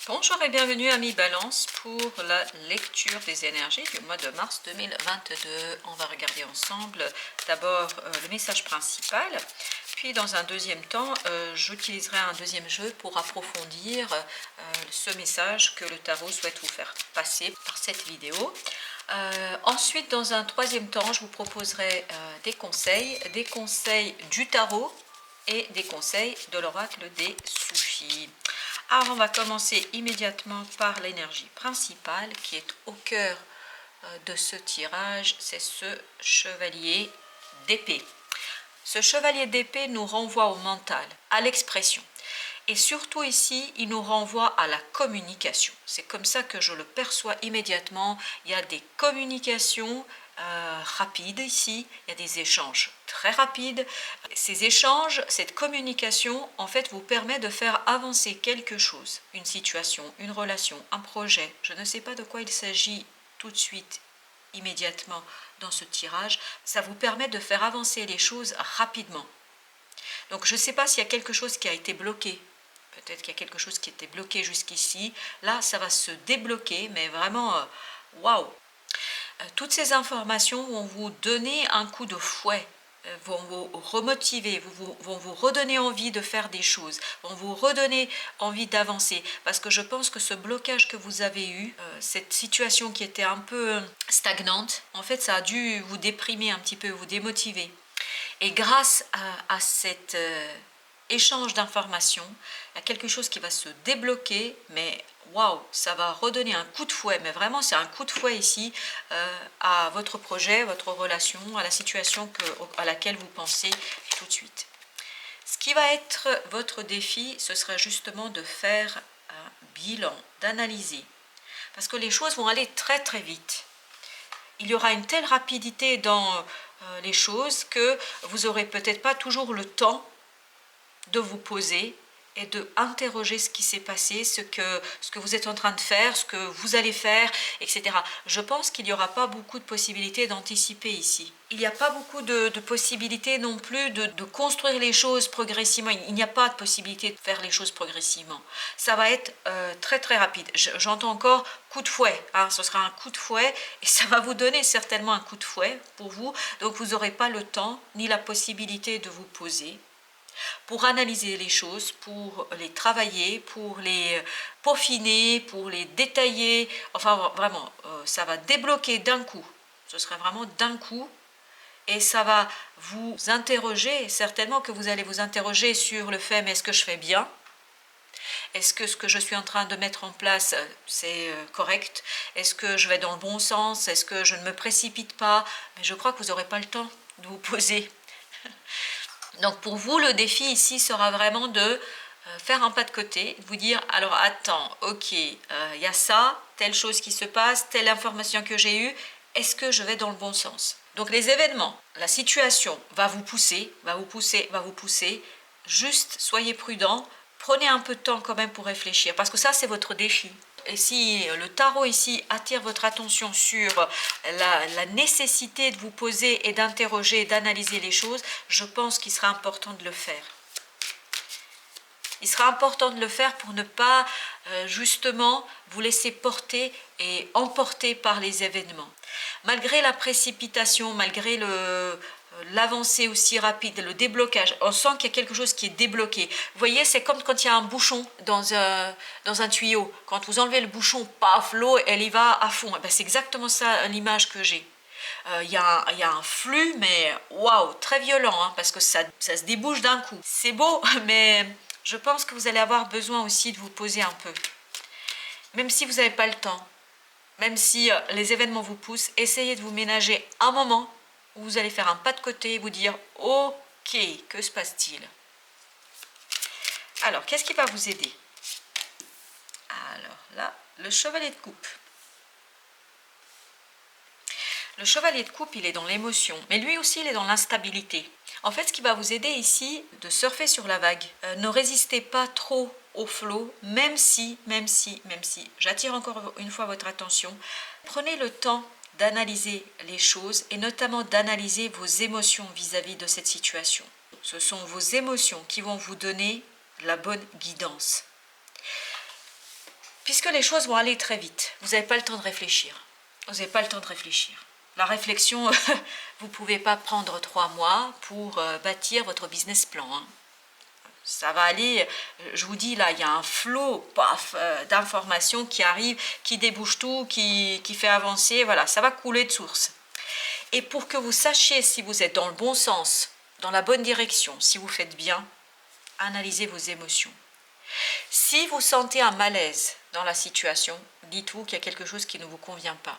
Bonjour et bienvenue amis Balance pour la lecture des énergies du mois de mars 2022. On va regarder ensemble d'abord le message principal, puis dans un deuxième temps, j'utiliserai un deuxième jeu pour approfondir ce message que le tarot souhaite vous faire passer par cette vidéo. Ensuite, dans un troisième temps, je vous proposerai des conseils du tarot et des conseils de l'oracle des Soufis. Alors on va commencer immédiatement par l'énergie principale qui est au cœur de ce tirage, c'est ce chevalier d'épée. Ce chevalier d'épée nous renvoie au mental, à l'expression. Et surtout ici, il nous renvoie à la communication. C'est comme ça que je le perçois immédiatement. Il y a des communications rapides ici, il y a des échanges très rapides. Ces échanges, cette communication, en fait, vous permet de faire avancer quelque chose, une situation, une relation, un projet. Je ne sais pas de quoi il s'agit tout de suite, immédiatement dans ce tirage. Ça vous permet de faire avancer les choses rapidement. Donc je ne sais pas s'il y a quelque chose qui a été bloqué. Peut-être qu'il y a quelque chose qui était bloqué jusqu'ici. Là, ça va se débloquer, mais vraiment, waouh! Toutes ces informations vont vous donner un coup de fouet, vont vous remotiver, vont vous redonner envie de faire des choses, vont vous redonner envie d'avancer. Parce que je pense que ce blocage que vous avez eu, cette situation qui était un peu stagnante, en fait, ça a dû vous déprimer un petit peu, vous démotiver. Et grâce à cet échange d'informations, il y a quelque chose qui va se débloquer, mais waouh, ça va redonner un coup de fouet, mais vraiment c'est un coup de fouet ici à votre projet, votre relation, à la situation à laquelle vous pensez tout de suite. Ce qui va être votre défi, ce sera justement de faire un bilan, d'analyser, parce que les choses vont aller très très vite. Il y aura une telle rapidité dans les choses que vous n'aurez peut-être pas toujours le temps de vous poser et de interroger ce qui s'est passé, ce que vous êtes en train de faire, ce que vous allez faire, etc. Je pense qu'il n'y aura pas beaucoup de possibilités d'anticiper ici. Il n'y a pas beaucoup de possibilités non plus de construire les choses progressivement. Il n'y a pas de possibilité de faire les choses progressivement. Ça va être très très rapide. J'entends encore coup de fouet. Hein, ce sera un coup de fouet et ça va vous donner certainement un coup de fouet pour vous. Donc vous n'aurez pas le temps ni la possibilité de vous poser pour analyser les choses, pour les travailler, pour les peaufiner, pour les détailler. Enfin, vraiment, ça va débloquer d'un coup. Ce sera vraiment d'un coup. Et ça va vous interroger, certainement que vous allez vous interroger sur le fait, mais est-ce que je fais bien? Est-ce que ce que je suis en train de mettre en place, c'est correct? Est-ce que je vais dans le bon sens? Est-ce que je ne me précipite pas? Mais je crois que vous n'aurez pas le temps de vous poser. Donc pour vous, le défi ici sera vraiment de faire un pas de côté, de vous dire, alors attends, ok, il y a ça, telle chose qui se passe, telle information que j'ai eue, est-ce que je vais dans le bon sens? Donc les événements, la situation va vous pousser, va vous pousser, va vous pousser, juste soyez prudent, prenez un peu de temps quand même pour réfléchir, parce que ça c'est votre défi. Et si le tarot ici attire votre attention sur la nécessité de vous poser et d'interroger, d'analyser les choses, je pense qu'il sera important de le faire. Il sera important de le faire pour ne pas justement vous laisser porter et emporter par les événements. Malgré la précipitation, malgré l'avancée aussi rapide, le déblocage, on sent qu'il y a quelque chose qui est débloqué. Vous voyez, c'est comme quand il y a un bouchon dans un tuyau. Quand vous enlevez le bouchon, paf, l'eau, elle y va à fond. C'est exactement ça l'image que j'ai. Il y a un flux, mais waouh, très violent, hein, parce que ça se débouche d'un coup. C'est beau, mais je pense que vous allez avoir besoin aussi de vous poser un peu. Même si vous n'avez pas le temps, même si les événements vous poussent, essayez de vous ménager un moment où vous allez faire un pas de côté et vous dire « Ok, que se passe-t-il » Alors, qu'est-ce qui va vous aider? Alors là, le chevalier de coupe. Le chevalier de coupe, il est dans l'émotion, mais lui aussi, il est dans l'instabilité. En fait, ce qui va vous aider ici, de surfer sur la vague. Ne résistez pas trop au flot, même si, j'attire encore une fois votre attention, prenez le temps d'analyser les choses et notamment d'analyser vos émotions vis-à-vis de cette situation. Ce sont vos émotions qui vont vous donner la bonne guidance. puisque les choses vont aller très vite, vous n'avez pas le temps de réfléchir. Vous n'avez pas le temps de réfléchir. La réflexion, vous ne pouvez pas prendre 3 mois pour bâtir votre business plan. Hein. Ça va aller, je vous dis là, il y a un flot d'informations qui arrive, qui débouche tout, qui fait avancer, voilà, ça va couler de source. Et pour que vous sachiez si vous êtes dans le bon sens, dans la bonne direction, si vous faites bien, analysez vos émotions. Si vous sentez un malaise dans la situation, dites-vous qu'il y a quelque chose qui ne vous convient pas.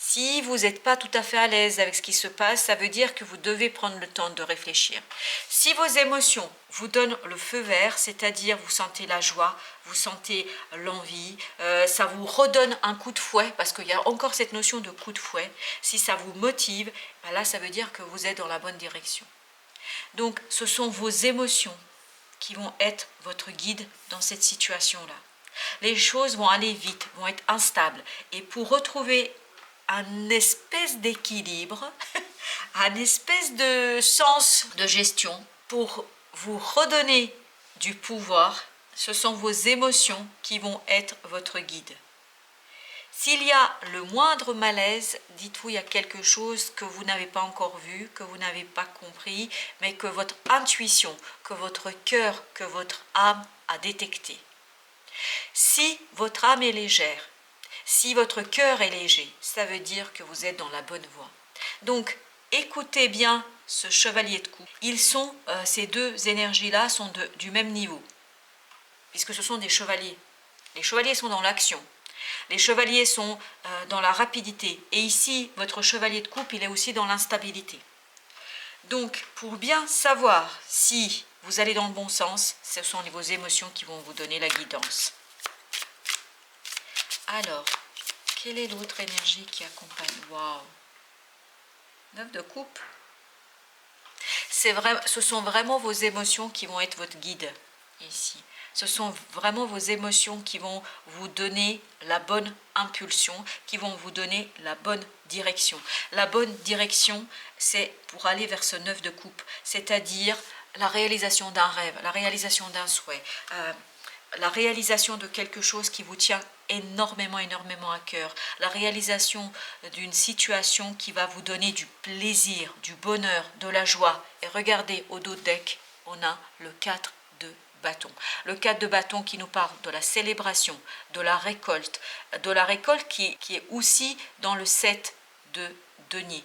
Si vous n'êtes pas tout à fait à l'aise avec ce qui se passe, ça veut dire que vous devez prendre le temps de réfléchir. Si vos émotions vous donnent le feu vert, c'est-à-dire vous sentez la joie, vous sentez l'envie, ça vous redonne un coup de fouet, parce qu'il y a encore cette notion de coup de fouet, si ça vous motive, ben là ça veut dire que vous êtes dans la bonne direction. Donc ce sont vos émotions qui vont être votre guide dans cette situation-là. Les choses vont aller vite, vont être instables, et pour retrouver un espèce d'équilibre, un espèce de sens de gestion pour vous redonner du pouvoir. Ce sont vos émotions qui vont être votre guide. S'il y a le moindre malaise, dites-vous il y a quelque chose que vous n'avez pas encore vu, que vous n'avez pas compris, mais que votre intuition, que votre cœur, que votre âme a détecté. Si votre âme est légère, si votre cœur est léger, ça veut dire que vous êtes dans la bonne voie. Donc, écoutez bien ce chevalier de coupe. Ces deux énergies-là sont du même niveau, puisque ce sont des chevaliers. Les chevaliers sont dans l'action. Les chevaliers sont dans la rapidité. Et ici, votre chevalier de coupe, il est aussi dans l'instabilité. Donc, pour bien savoir si vous allez dans le bon sens, ce sont vos émotions qui vont vous donner la guidance. Alors, quelle est l'autre énergie qui accompagne? Waouh! 9 de coupe. Ce sont vraiment vos émotions qui vont être votre guide ici. Ce sont vraiment vos émotions qui vont vous donner la bonne impulsion, qui vont vous donner la bonne direction. La bonne direction, c'est pour aller vers ce 9 de coupe, c'est-à-dire la réalisation d'un rêve, la réalisation d'un souhait, la réalisation de quelque chose qui vous tient énormément à cœur, la réalisation d'une situation qui va vous donner du plaisir, du bonheur, de la joie. Et regardez, au dos de deck, on a le 4 de bâton. Le 4 de bâton qui nous parle de la célébration, de la récolte qui est aussi dans le 7 de denier.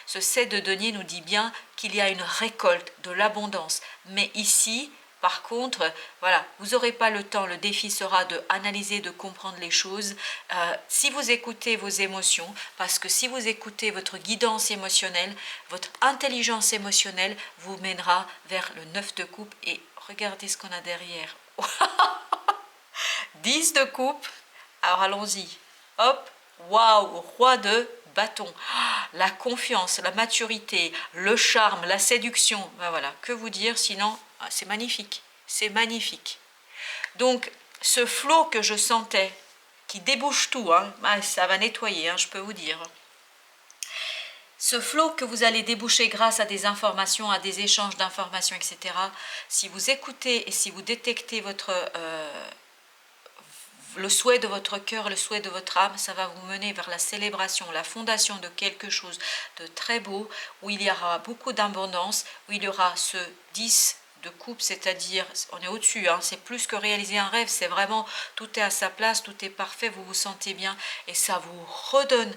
Ce 7 de denier nous dit bien qu'il y a une récolte, de l'abondance. Mais ici, par contre, voilà, vous n'aurez pas le temps. Le défi sera d'analyser, de comprendre les choses. Si vous écoutez vos émotions, parce que si vous écoutez votre guidance émotionnelle, votre intelligence émotionnelle vous mènera vers le 9 de coupe. Et regardez ce qu'on a derrière. 10 de coupe. Alors allons-y. Hop, waouh, roi de bâton. La confiance, la maturité, le charme, la séduction. Ben voilà, que vous dire sinon, c'est magnifique. C'est magnifique. Donc, ce flot que je sentais, qui débouche tout, hein, ça va nettoyer, hein, je peux vous dire. Ce flot que vous allez déboucher grâce à des informations, à des échanges d'informations, etc. Si vous écoutez et si vous détectez le souhait de votre cœur, le souhait de votre âme, ça va vous mener vers la célébration, la fondation de quelque chose de très beau, où il y aura beaucoup d'abondance, où il y aura ce 10 de coupe, c'est-à-dire, on est au-dessus, hein, c'est plus que réaliser un rêve, c'est vraiment, tout est à sa place, tout est parfait, vous vous sentez bien, et ça vous redonne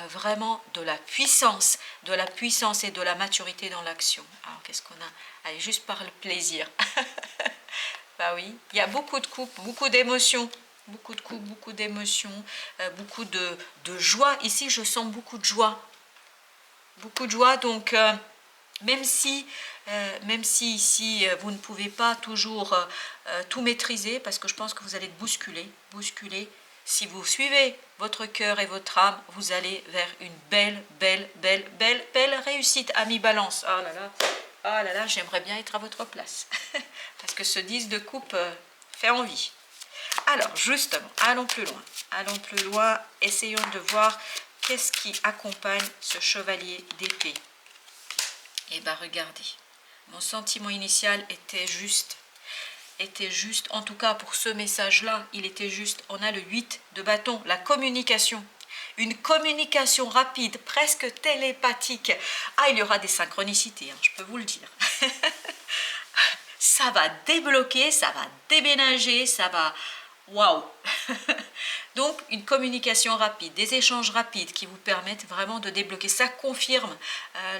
vraiment de la puissance et de la maturité dans l'action. Alors, qu'est-ce qu'on a? Allez, juste par le plaisir. Bah oui, il y a beaucoup de coupes, beaucoup d'émotions. Beaucoup de coups, beaucoup d'émotions, beaucoup de joie. Ici, je sens beaucoup de joie. Beaucoup de joie, donc même si ici, vous ne pouvez pas toujours tout maîtriser, parce que je pense que vous allez être bousculé. Si vous suivez votre cœur et votre âme, vous allez vers une belle réussite. Ami Balance, oh là là, j'aimerais bien être à votre place. Parce que ce 10 de coupe fait envie. Alors, justement, allons plus loin, essayons de voir qu'est-ce qui accompagne ce chevalier d'épée. Eh bien, regardez, mon sentiment initial était juste, était juste, en tout cas pour ce message-là, il était juste, on a le 8 de bâton, la communication. Une communication rapide, presque télépathique. Ah, il y aura des synchronicités, hein, je peux vous le dire. Ça va débloquer, ça va déménager, ça va... Waouh. Donc, une communication rapide, des échanges rapides qui vous permettent vraiment de débloquer. Ça confirme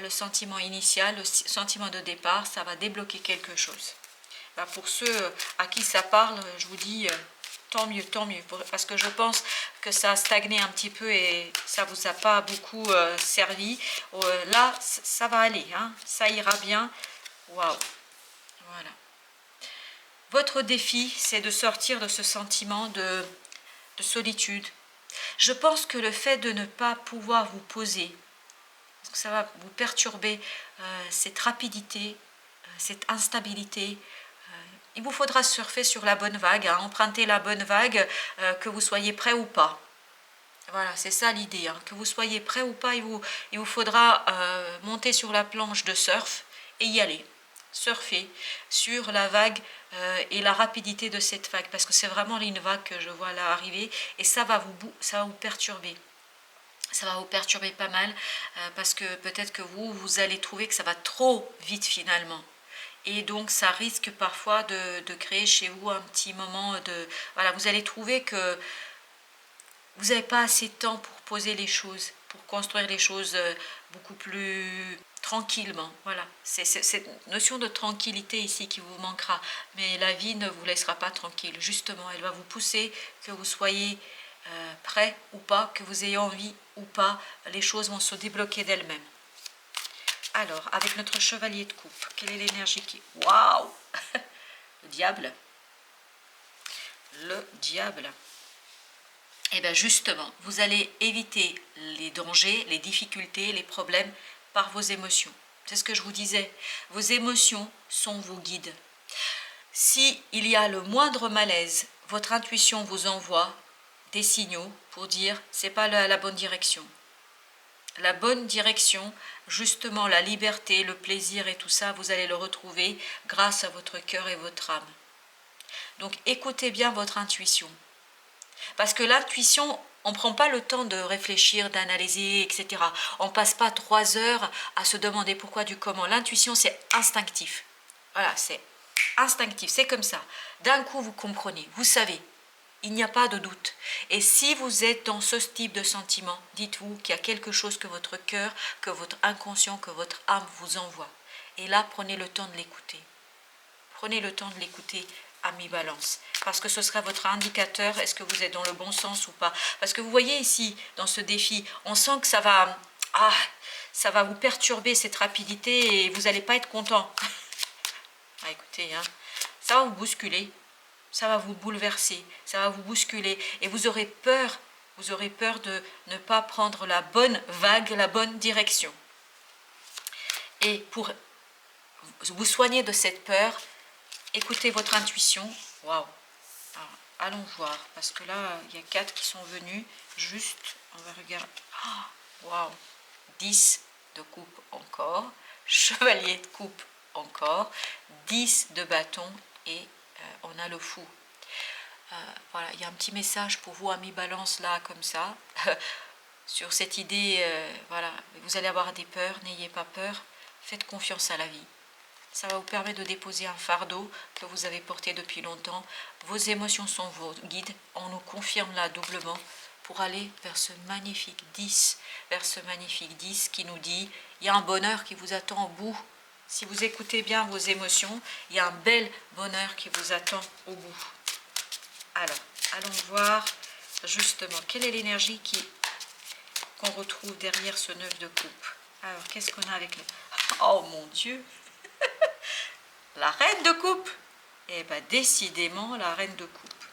le sentiment initial, le sentiment de départ, ça va débloquer quelque chose. Ben, pour ceux à qui ça parle, je vous dis tant mieux, parce que je pense que ça a stagné un petit peu et ça vous a pas beaucoup servi. Là, ça va aller, hein, ça ira bien. Waouh, voilà. Votre défi, c'est de sortir de ce sentiment de solitude. Je pense que le fait de ne pas pouvoir vous poser, parce que ça va vous perturber, cette rapidité, cette instabilité, il vous faudra surfer sur la bonne vague, hein, emprunter la bonne vague, que vous soyez prêt ou pas. Voilà, c'est ça l'idée, hein, que vous soyez prêt ou pas, il vous faudra monter sur la planche de surf et y aller. Surfer sur la vague et la rapidité de cette vague, parce que c'est vraiment une vague que je vois là arriver et ça va vous perturber. Ça va vous perturber pas mal parce que peut-être que vous allez trouver que ça va trop vite finalement. Et donc ça risque parfois de créer chez vous un petit moment de... Voilà, vous allez trouver que vous n'avez pas assez de temps pour poser les choses, pour construire les choses beaucoup plus tranquillement. Voilà, c'est cette notion de tranquillité ici qui vous manquera. Mais la vie ne vous laissera pas tranquille. Justement, elle va vous pousser, que vous soyez prêt ou pas, que vous ayez envie ou pas. Les choses vont se débloquer d'elles-mêmes. Alors, avec notre chevalier de coupe, quelle est l'énergie qui... Waouh. Le diable. Le diable. Et bien justement, vous allez éviter les dangers, les difficultés, les problèmes par vos émotions. C'est ce que je vous disais. Vos émotions sont vos guides. Si il y a le moindre malaise, votre intuition vous envoie des signaux pour dire c'est pas la bonne direction. La bonne direction, justement la liberté, le plaisir et tout ça, vous allez le retrouver grâce à votre cœur et votre âme. Donc écoutez bien votre intuition. Parce que l'intuition, on ne prend pas le temps de réfléchir, d'analyser, etc. On ne passe pas 3 heures à se demander pourquoi du comment. L'intuition, c'est instinctif. Voilà, c'est instinctif, c'est comme ça. D'un coup, vous comprenez, vous savez. Il n'y a pas de doute. Et si vous êtes dans ce type de sentiment, dites-vous qu'il y a quelque chose que votre cœur, que votre inconscient, que votre âme vous envoie. Et là, prenez le temps de l'écouter. Prenez le temps de l'écouter à mi-balance. Parce que ce sera votre indicateur, est-ce que vous êtes dans le bon sens ou pas. Parce que vous voyez ici, dans ce défi, on sent que ça va vous perturber cette rapidité et vous n'allez pas être content. Écoutez, hein, ça va vous bousculer. Ça va vous bouleverser, ça va vous bousculer et vous aurez peur de ne pas prendre la bonne vague, la bonne direction. Et pour vous soigner de cette peur, écoutez votre intuition. Waouh! Allons voir, parce que là, il y a 4 qui sont venus. Juste, on va regarder. Waouh! 10 de coupe encore, chevalier de coupe encore, 10 de bâton et on a le fou. Voilà, il y a un petit message pour vous à mi-balance là, comme ça, sur cette idée, voilà, vous allez avoir des peurs, n'ayez pas peur, faites confiance à la vie. Ça va vous permettre de déposer un fardeau que vous avez porté depuis longtemps. Vos émotions sont vos guides, on nous confirme là doublement pour aller vers ce magnifique 10, qui nous dit, il y a un bonheur qui vous attend au bout. Si vous écoutez bien vos émotions, il y a un bel bonheur qui vous attend au bout. Alors, allons voir justement quelle est l'énergie qu'on retrouve derrière ce 9 de coupe. Alors, qu'est-ce qu'on a avec le... Oh mon Dieu. La reine de coupe. Eh bien, décidément, la reine de coupe.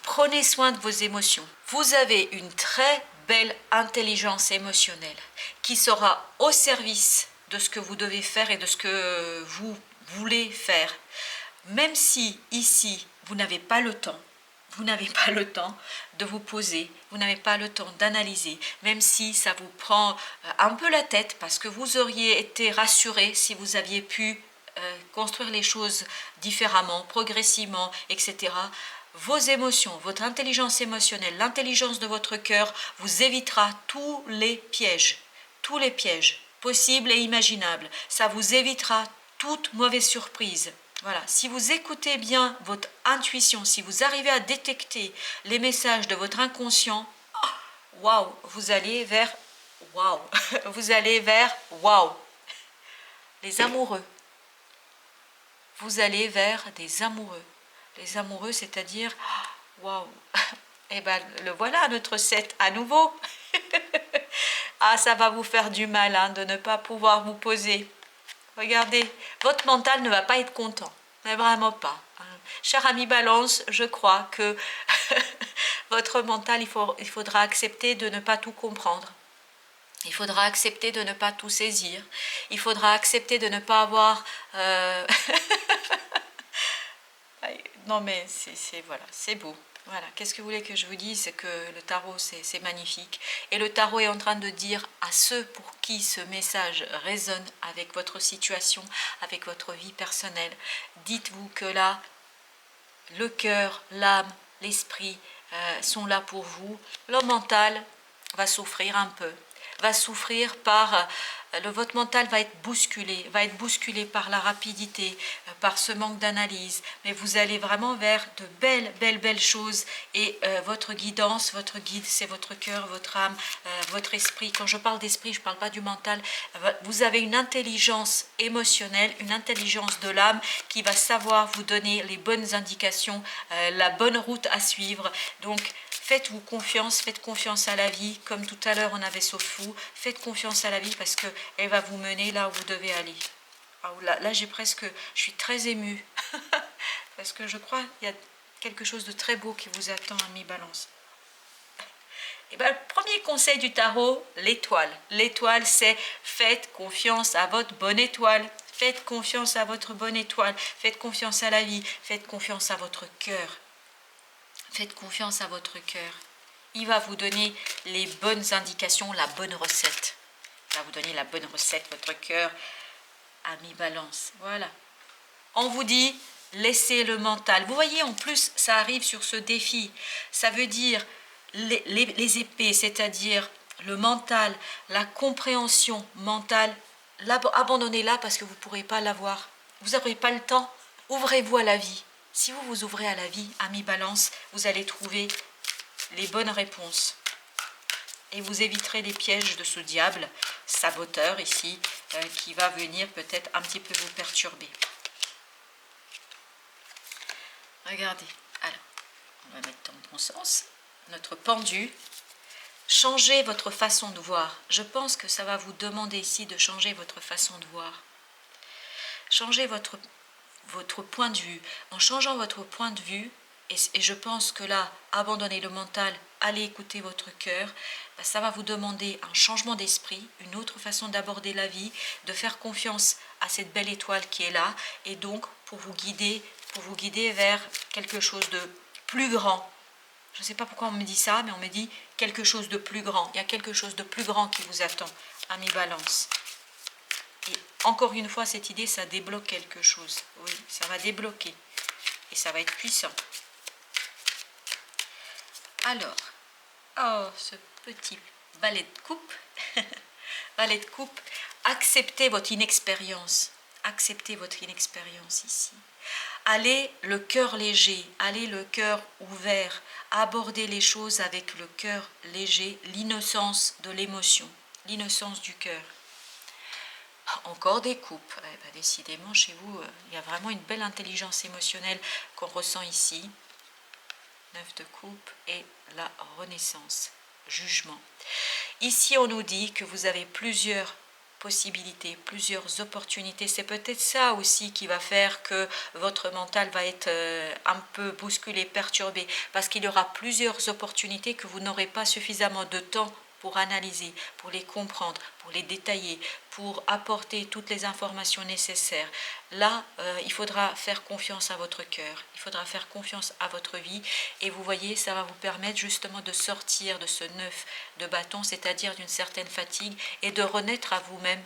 Prenez soin de vos émotions. Vous avez une très belle intelligence émotionnelle qui sera au service de ce que vous devez faire et de ce que vous voulez faire. Même si ici, vous n'avez pas le temps, de vous poser, vous n'avez pas le temps d'analyser, même si ça vous prend un peu la tête, parce que vous auriez été rassuré si vous aviez pu construire les choses différemment, progressivement, etc. Vos émotions, votre intelligence émotionnelle, l'intelligence de votre cœur vous évitera tous les pièges possibles et imaginables. Ça vous évitera toute mauvaise surprise. Voilà, si vous écoutez bien votre intuition, si vous arrivez à détecter les messages de votre inconscient, waouh, vous allez vers waouh, vous allez vers waouh. Les amoureux, vous allez vers des amoureux. Les amoureux, c'est-à-dire, waouh, et ben le voilà notre 7 à nouveau. Ah, ça va vous faire du mal hein, de ne pas pouvoir vous poser. Regardez, votre mental ne va pas être content, mais vraiment pas. Cher ami Balance, je crois que votre mental, il faudra accepter de ne pas tout comprendre. Il faudra accepter de ne pas tout saisir. Il faudra accepter de ne pas avoir... Non mais voilà, c'est beau. Voilà, qu'est-ce que vous voulez que je vous dise? C'est que le tarot, c'est magnifique. Et le tarot est en train de dire à ceux pour qui ce message résonne avec votre situation, avec votre vie personnelle, dites-vous que là, le cœur, l'âme, l'esprit sont là pour vous. Le mental va souffrir un peu, va souffrir par... votre mental va être bousculé par la rapidité, par ce manque d'analyse, mais vous allez vraiment vers de belles choses et votre guidance, votre guide, c'est votre cœur, votre âme, votre esprit. Quand je parle d'esprit, je ne parle pas du mental. Vous avez une intelligence émotionnelle, une intelligence de l'âme qui va savoir vous donner les bonnes indications, la bonne route à suivre. Donc, faites-vous confiance, faites confiance à la vie, comme tout à l'heure on avait Sauf-vous, faites confiance à la vie parce qu'elle va vous mener là où vous devez aller. Là je suis très émue, parce que je crois qu'il y a quelque chose de très beau qui vous attend, ami Balance. Et bien, le premier conseil du tarot, l'étoile. L'étoile, c'est faites confiance à votre bonne étoile. Faites confiance à votre bonne étoile. Faites confiance à la vie. Faites confiance à votre cœur. Faites confiance à votre cœur. Il va vous donner les bonnes indications, la bonne recette. Il va vous donner la bonne recette, votre cœur, ami Balance. Voilà. On vous dit, laissez le mental. Vous voyez, en plus, ça arrive sur ce défi. Ça veut dire les épées, c'est-à-dire le mental, la compréhension mentale. Abandonnez-la parce que vous ne pourrez pas l'avoir. Vous n'aurez pas le temps. Ouvrez-vous à la vie. Si vous vous ouvrez à la vie, ami Balance, vous allez trouver les bonnes réponses. Et vous éviterez les pièges de ce diable saboteur ici, qui va venir peut-être un petit peu vous perturber. Regardez, alors, on va mettre dans le bon sens, notre pendu. Changez votre façon de voir. Je pense que ça va vous demander ici de changer votre façon de voir. Changez votre point de vue. En changeant votre point de vue, et je pense que là, abandonnez le mental, allez écouter votre cœur, ça va vous demander un changement d'esprit, une autre façon d'aborder la vie, de faire confiance à cette belle étoile qui est là, et donc pour vous guider vers quelque chose de plus grand. Je ne sais pas pourquoi on me dit ça, mais on me dit quelque chose de plus grand. Il y a quelque chose de plus grand qui vous attend, ami Balance. Et encore une fois, cette idée, ça débloque quelque chose. Oui, ça va débloquer. Et ça va être puissant. Alors, oh, ce petit valet de coupe. Valet de coupe, acceptez votre inexpérience. Acceptez votre inexpérience ici. Allez le cœur léger, allez le cœur ouvert. Abordez les choses avec le cœur léger, l'innocence de l'émotion, l'innocence du cœur. Encore des coupes. Eh ben, décidément, chez vous, il y a vraiment une belle intelligence émotionnelle qu'on ressent ici. 9 de coupe et la renaissance, jugement. Ici, on nous dit que vous avez plusieurs possibilités, plusieurs opportunités. C'est peut-être ça aussi qui va faire que votre mental va être un peu bousculé, perturbé, parce qu'il y aura plusieurs opportunités que vous n'aurez pas suffisamment de temps pour analyser, pour les comprendre, pour les détailler, pour apporter toutes les informations nécessaires. Là, il faudra faire confiance à votre cœur, il faudra faire confiance à votre vie, et vous voyez, ça va vous permettre justement de sortir de ce 9 de bâton, c'est-à-dire d'une certaine fatigue, et de renaître à vous-même.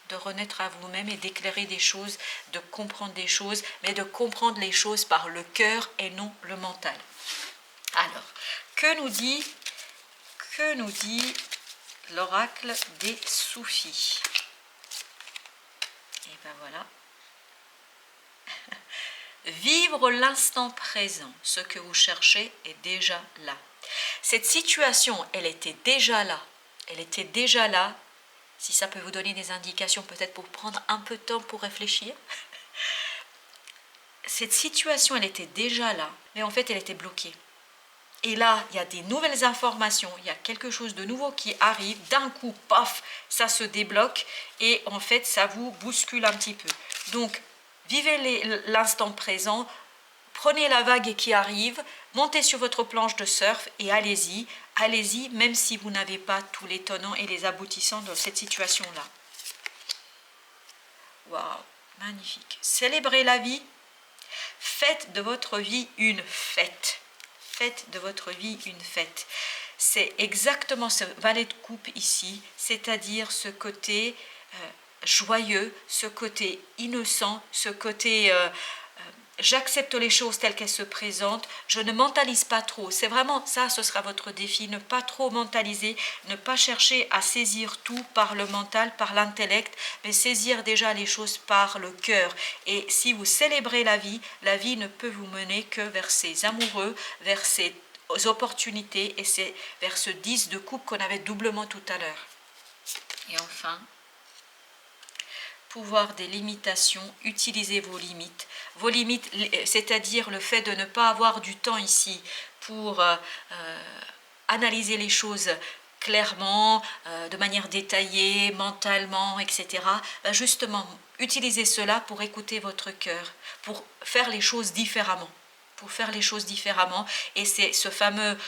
de renaître à vous-même et d'éclairer des choses, de comprendre des choses, mais de comprendre les choses par le cœur et non le mental. Alors, que nous dit l'oracle des soufis? Et ben voilà. Vivre l'instant présent, ce que vous cherchez est déjà là. Cette situation, elle était déjà là. Elle était déjà là. Si ça peut vous donner des indications, peut-être pour prendre un peu de temps pour réfléchir. Cette situation, elle était déjà là, mais en fait, elle était bloquée. Et là, il y a des nouvelles informations, il y a quelque chose de nouveau qui arrive. D'un coup, paf, ça se débloque et en fait, ça vous bouscule un petit peu. Donc, vivez l'instant présent, prenez la vague qui arrive, montez sur votre planche de surf et allez-y. Allez-y, même si vous n'avez pas tous les tenants et les aboutissants dans cette situation-là. Waouh, magnifique. Célébrez la vie. Faites de votre vie une fête. Faites de votre vie une fête. C'est exactement ce valet de coupe ici, c'est-à-dire ce côté joyeux, ce côté innocent, ce côté j'accepte les choses telles qu'elles se présentent, je ne mentalise pas trop. C'est vraiment ça, ce sera votre défi, ne pas trop mentaliser, ne pas chercher à saisir tout par le mental, par l'intellect, mais saisir déjà les choses par le cœur. Et si vous célébrez la vie ne peut vous mener que vers ses amoureux, vers ses opportunités, et c'est vers ce 10 de coupe qu'on avait doublement tout à l'heure. Et enfin, pouvoir des limitations, utilisez vos limites, c'est-à-dire le fait de ne pas avoir du temps ici pour analyser les choses clairement, de manière détaillée, mentalement, etc. Justement, utilisez cela pour écouter votre cœur, pour faire les choses différemment. Et c'est ce fameux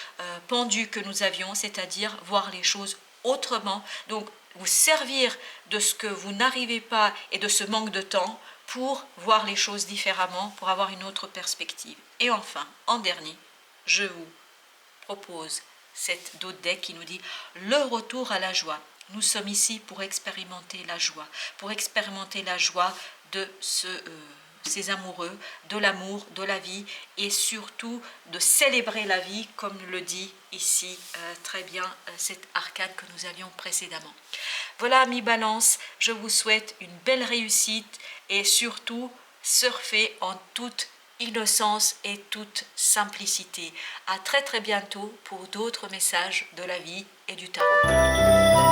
pendu que nous avions, c'est-à-dire voir les choses autrement. Donc, vous servir de ce que vous n'arrivez pas et de ce manque de temps pour voir les choses différemment, pour avoir une autre perspective. Et enfin, en dernier, je vous propose cette d'autres deck qui nous dit le retour à la joie. Nous sommes ici pour expérimenter la joie de ces amoureux, de l'amour, de la vie et surtout de célébrer la vie comme le dit ici très bien cet arcane que nous avions précédemment. Voilà, amis Balance, je vous souhaite une belle réussite et surtout surfez en toute innocence et toute simplicité. À très très bientôt pour d'autres messages de la vie et du tarot.